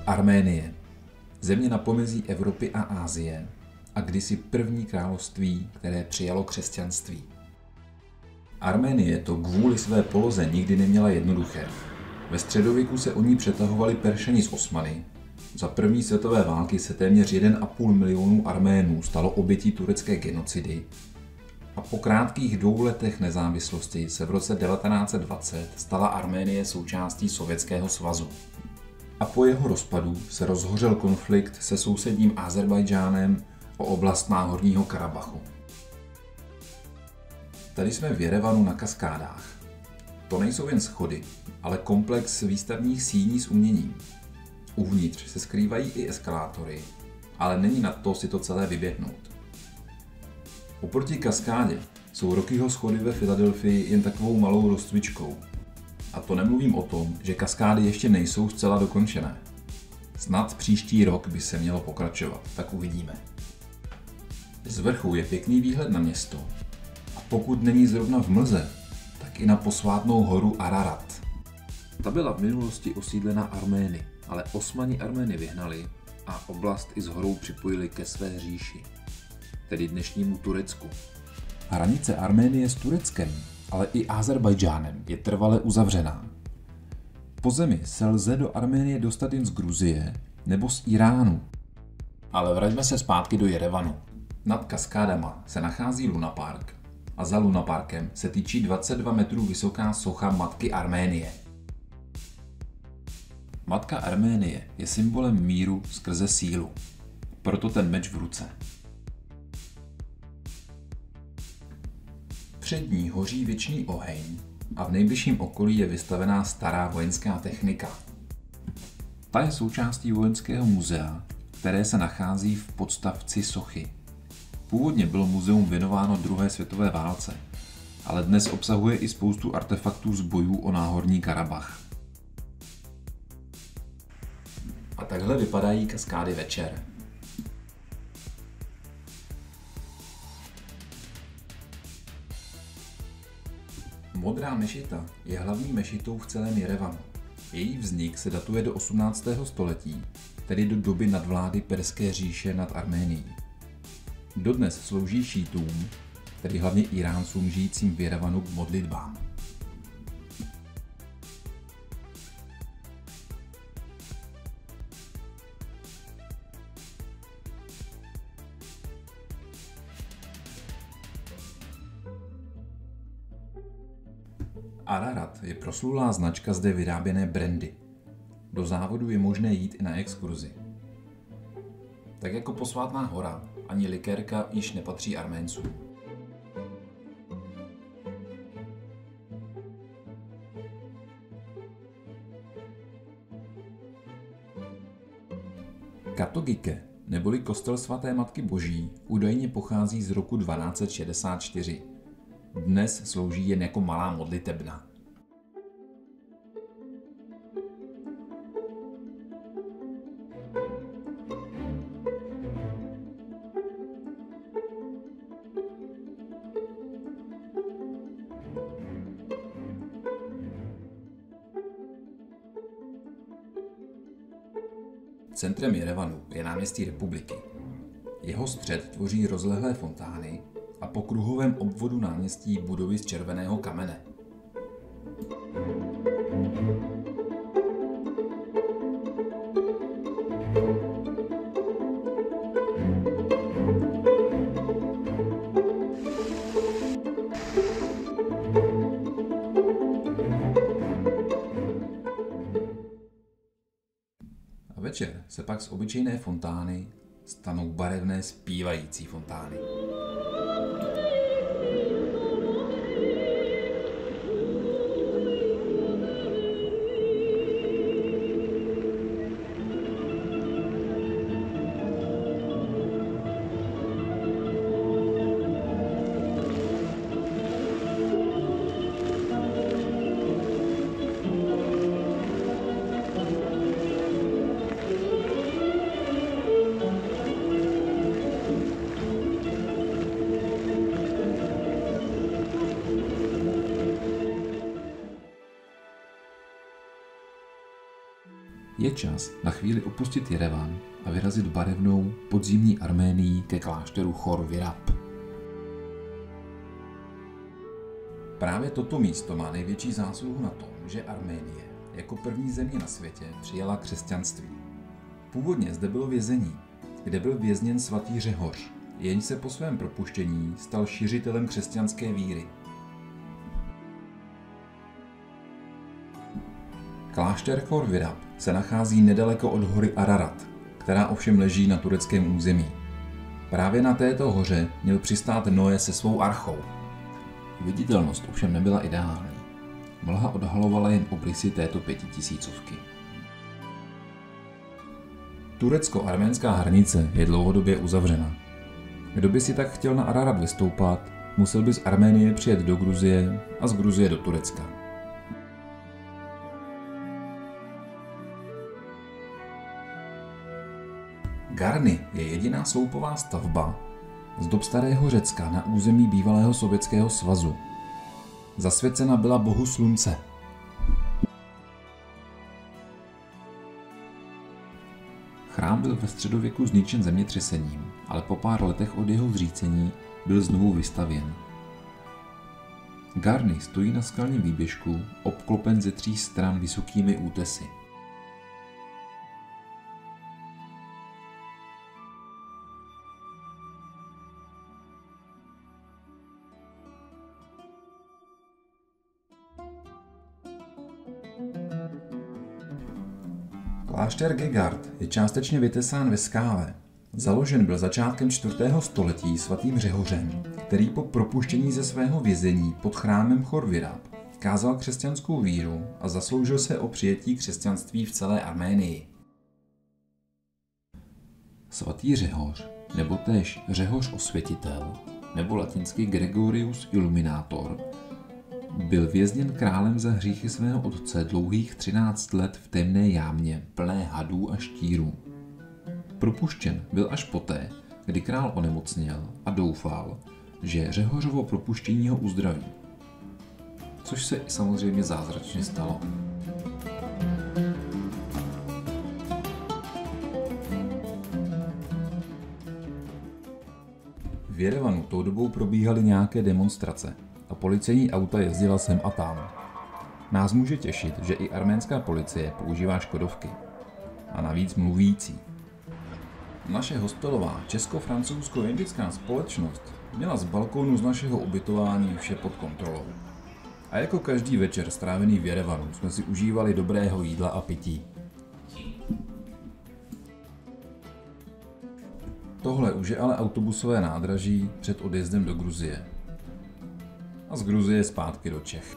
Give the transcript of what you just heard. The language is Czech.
Arménie. Země na pomezí Evropy a Asie a kdysi první království, které přijalo křesťanství. Arménie to kvůli své poloze nikdy neměla jednoduché. Ve středověku se o ní přetahovali Peršani z Osmany. Za první světové války se téměř 1,5 milionu Arménů stalo obětí turecké genocidy a po krátkých 2 letech nezávislosti se v roce 1920 stala Arménie součástí Sovětského svazu. A po jeho rozpadu se rozhořel konflikt se sousedním Ázerbájdžánem o oblast Náhorního Karabachu. Tady jsme v Jerevanu na Kaskádách. To nejsou jen schody, ale komplex výstavních síní s uměním. Uvnitř se skrývají i eskalátory, ale není na to si to celé vyběhnout. Oproti Kaskádě jsou Rockyho schody ve Filadelfii jen takovou malou rozcvičkou. A to nemluvím o tom, že kaskády ještě nejsou zcela dokončené. Snad příští rok by se mělo pokračovat, tak uvidíme. Z vrchu je pěkný výhled na město. A pokud není zrovna v mlze, tak i na posvátnou horu Ararat. Ta byla v minulosti osídlena Armény, ale Osmani Armény vyhnali a oblast i s horou připojili ke své říši, tedy dnešnímu Turecku. Hranice Arménie s Tureckem, ale i Ázerbájdžánem je trvale uzavřená. Po zemi se lze do Arménie dostat jen z Gruzie nebo z Iránu. Ale vraťme se zpátky do Jerevanu. Nad kaskádama se nachází lunapark a za lunaparkem se tyčí 22 metrů vysoká socha Matky Arménie. Matka Arménie je symbolem míru skrze sílu, proto ten meč v ruce. Před ní hoří věčný oheň a v nejbližším okolí je vystavená stará vojenská technika. Ta je součástí vojenského muzea, které se nachází v podstavci sochy. Původně bylo muzeum věnováno druhé světové válce, ale dnes obsahuje i spoustu artefaktů z bojů o Náhorní Karabach. A takhle vypadají kaskády večer. Modrá mešita je hlavní mešitou v celém Jerevanu. Její vznik se datuje do 18. století, tedy do doby nadvlády Perské říše nad Arménií. Dodnes slouží šítům, tedy hlavně Iráncům žijícím v Jerevanu, k modlitbám. Ararat je proslulá značka zde vyráběné brandy. Do závodu je možné jít i na exkurzi. Tak jako posvátná hora, ani likérka již nepatří Arméncům. Katogike, neboli kostel svaté Matky Boží, údajně pochází z roku 1264. Dnes slouží jen jako malá modlitebna. Centrem Jerevanu je náměstí Republiky. Jeho střed tvoří rozlehlé fontány a po kruhovém obvodu náměstí budovy z červeného kamene. A večer se pak z obyčejné fontány stanou barevné zpívající fontány. Je čas na chvíli opustit Jerevan a vyrazit barevnou podzimní Arménií ke klášteru Chor Virab. Právě toto místo má největší zásluhu na tom, že Arménie jako první země na světě přijala křesťanství. Původně zde bylo vězení, kde byl vězněn svatý Řehoř, jenž se po svém propuštění stal šiřitelem křesťanské víry. Klášter Chor Virab se nachází nedaleko od hory Ararat, která ovšem leží na tureckém území. Právě na této hoře měl přistát Noé se svou archou. Viditelnost ovšem nebyla ideální. Mlha odhalovala jen obrysy této 5000. Turecko-arménská hranice je dlouhodobě uzavřena. Kdo by si tak chtěl na Ararat vystoupat, musel by z Arménie přijet do Gruzie a z Gruzie do Turecka. Garny je jediná sloupová stavba z dob starého Řecka na území bývalého Sovětského svazu. Zasvěcena byla bohu slunce. Chrám byl ve středověku zničen zemětřesením, ale po pár letech od jeho zřícení byl znovu vystavěn. Garny stojí na skalním výběžku, obklopen ze 3 stran vysokými útesy. Klášter Gegard je částečně vytesán ve skále. Založen byl začátkem 4. století svatým Řehořem, který po propuštění ze svého vězení pod chrámem Chor Virab kázal křesťanskou víru a zasloužil se o přijetí křesťanství v celé Arménii. Svatý Řehoř, nebo též Řehoř Osvětitel, nebo latinsky Gregorius Illuminator, byl vězněn králem za hříchy svého otce dlouhých 13 let v temné jámě plné hadů a štírů. Propuštěn byl až poté, kdy král onemocněl a doufal, že Řehořovo propuštění ho uzdraví. Což se samozřejmě zázračně stalo. V Jerevanu tou dobou probíhaly nějaké demonstrace a policejní auta jezdila sem a tam. Nás může těšit, že i arménská policie používá škodovky. A navíc mluvící. Naše hostelová česko-francouzsko-indická společnost měla z balkónu z našeho ubytování vše pod kontrolou. A jako každý večer strávený v Jerevanu jsme si užívali dobrého jídla a pití. Tohle už je ale autobusové nádraží před odjezdem do Gruzie. A z Gruzie zpátky do Čech.